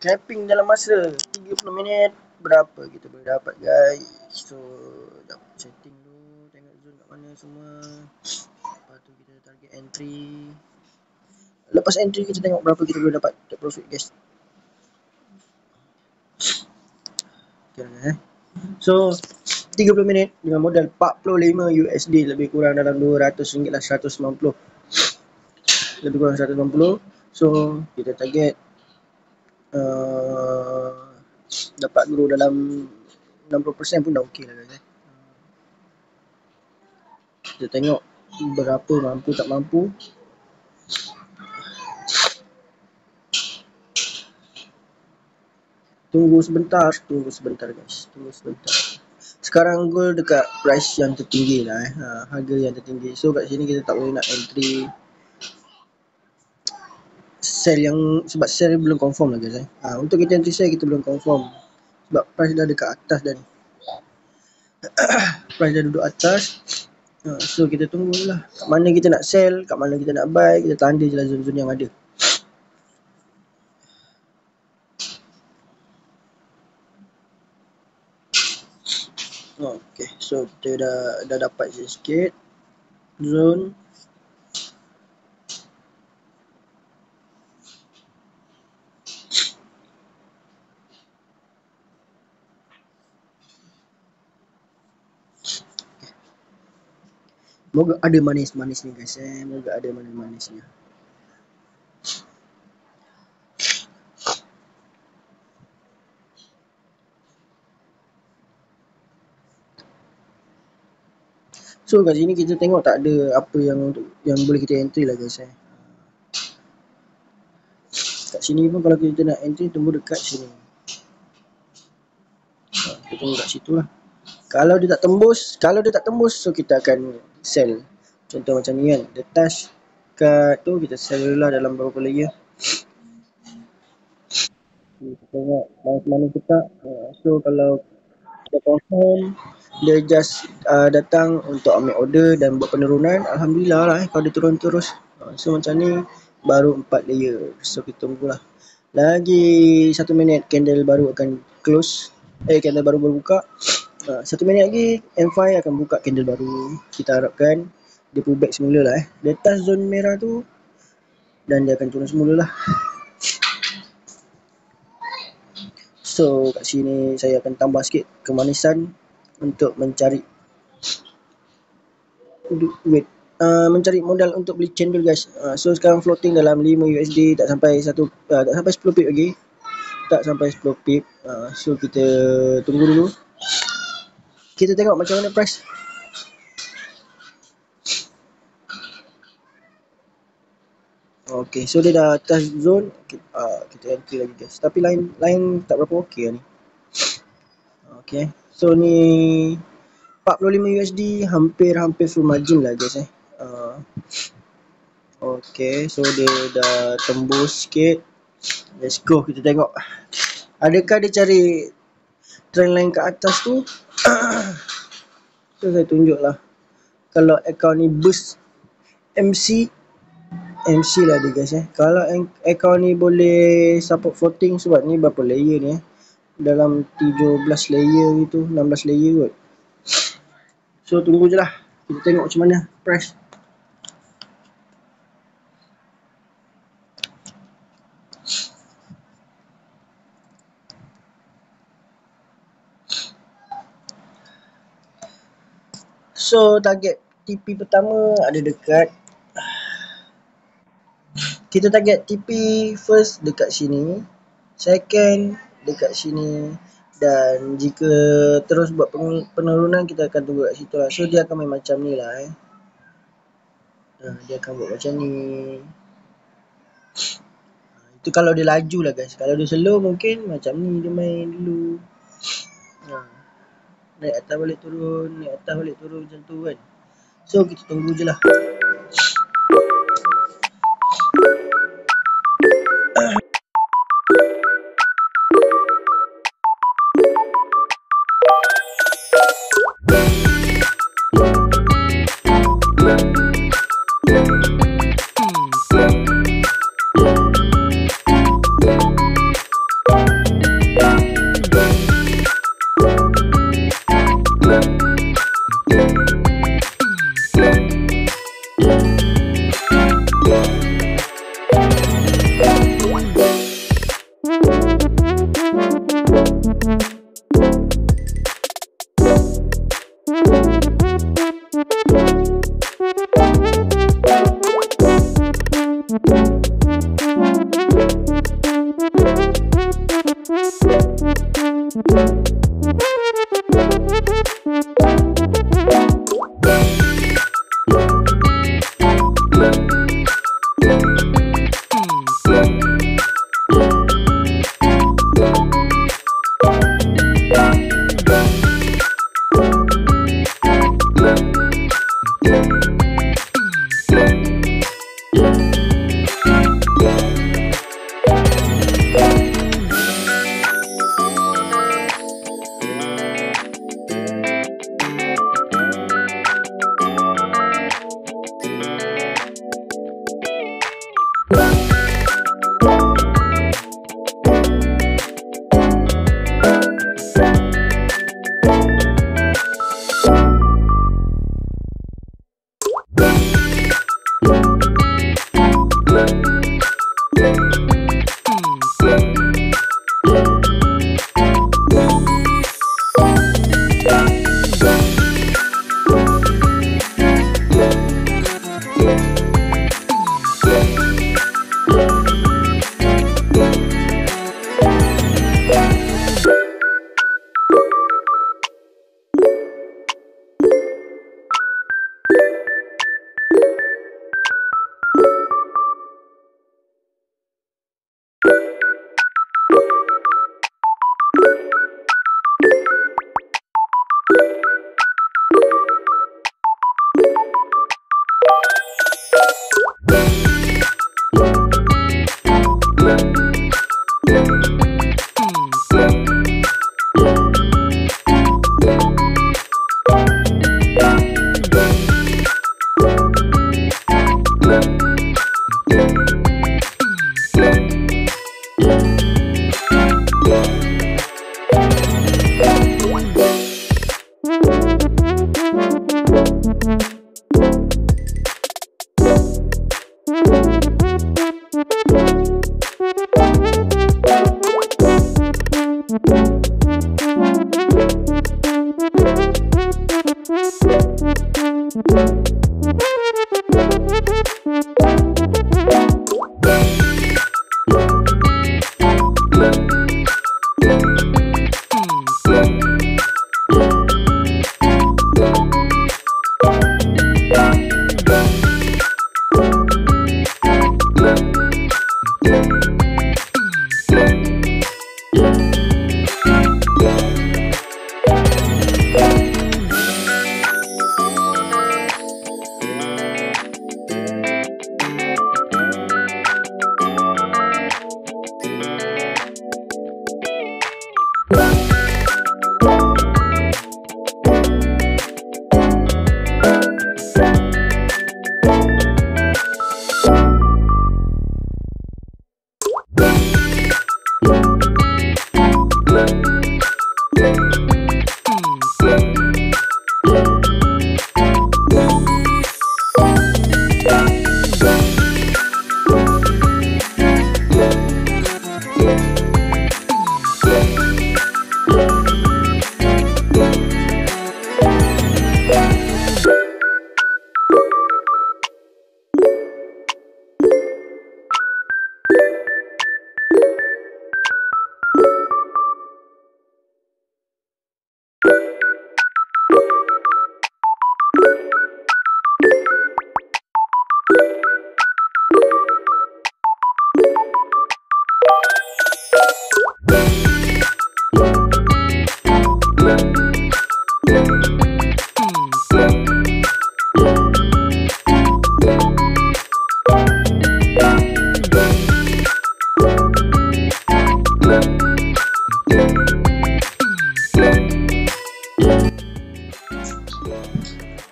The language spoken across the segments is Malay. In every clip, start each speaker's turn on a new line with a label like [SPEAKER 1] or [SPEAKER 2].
[SPEAKER 1] capping dalam masa 30 minit berapa kita boleh dapat guys. So jap setting dulu, tengok zone kat mana semua. Lepas tu kita target entry. Lepas entry kita tengok berapa kita boleh dapat take profit guys. Okay, so 30 minit dengan modal 45 USD, lebih kurang dalam RM200 lah, 190. Lebih kurang 190. So kita target dapat grow dalam 60% pun dah okey lah guys. Kita tengok berapa mampu tak mampu. Tunggu sebentar guys, tunggu sebentar. Sekarang gold dekat price yang tertinggi lah harga yang tertinggi. So kat sini kita tak boleh nak entry sell yang, sebab sell belum confirm lah guys. Untuk kita entry sell kita belum confirm sebab price dah dekat atas dah ni. Price dah duduk atas. So kita tunggu lah kat mana kita nak sell, kat mana kita nak buy. Kita tanda je lah zone-zone yang ada. Okay, so kita dah dapat sikit zone. Moga ada manis-manis ni guys. Moga ada manis-manisnya. So kat sini kita tengok tak ada apa yang boleh kita entry lah guys. Kat sini pun kalau kita nak entry tunggu dekat sini. Kita tunggu kat situ lah. Kalau dia tak tembus, so kita akan sell. Contoh macam ni kan, dia touch kat tu, kita sell lah dalam beberapa layer. Kita tengok mana kita. So kalau kita confirm, dia just datang untuk ambil order dan buat penurunan. Alhamdulillah lah kalau dia turun terus. So macam ni baru 4 layer. So kita tunggulah. Lagi 1 minit candle baru akan close. Candle baru berbuka. 1 minit lagi M5 akan buka candle baru. Kita harapkan dia pullback semula lah. Dia touch zone merah tu dan dia akan turun semula lah. So kat sini saya akan tambah sikit kemanisan untuk mencari duit, mencari modal untuk beli candle guys. So sekarang floating dalam 5 USD, tak sampai 10 pip lagi. Tak sampai 10 pip. So kita tunggu dulu. Kita tengok macam mana price. Okay, so dia dah atas zone. Kita entry lagi guys. Tapi line tak berapa okey lah ni. Okay, so ni 45 USD, hampir full margin lah guys. Okay, so dia dah tembus sikit. Let's go, kita tengok adakah dia cari trend line kat atas tu. So saya tunjuk lah. Kalau account ni burst MC lah dia guys. Kalau account ni boleh support floating, sebab ni berapa layer ni dalam 17 layer gitu, 16 layer kot. So tunggu je lah. Kita tengok macam mana price. So target TP pertama ada dekat. Kita target TP first dekat sini, second dekat sini, dan jika terus buat penurunan kita akan tunggu kat situ lah. So dia akan main macam ni lah. Dia akan buat macam ni. Itu kalau dia laju lah guys. Kalau dia slow mungkin macam ni dia main dulu. Naik atas balik turun, naik atas balik turun macam tu kan. So kita tunggu je lah.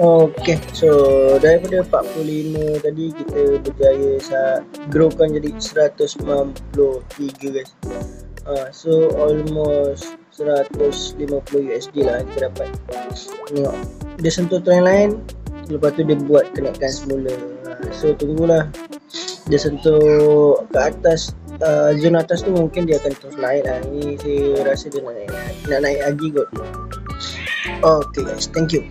[SPEAKER 1] Okay, so daripada 45 tadi kita berjaya growkan jadi 193 guys. So almost 150 USD lah kita dapat. Tengok, dia sentuh trend line, lepas tu dia buat kenaikan semula. So tunggulah dia sentuh ke atas, zone atas tu mungkin dia akan terus naik lah. Ini saya rasa dia nak naik lagi kot. Okay guys, thank you.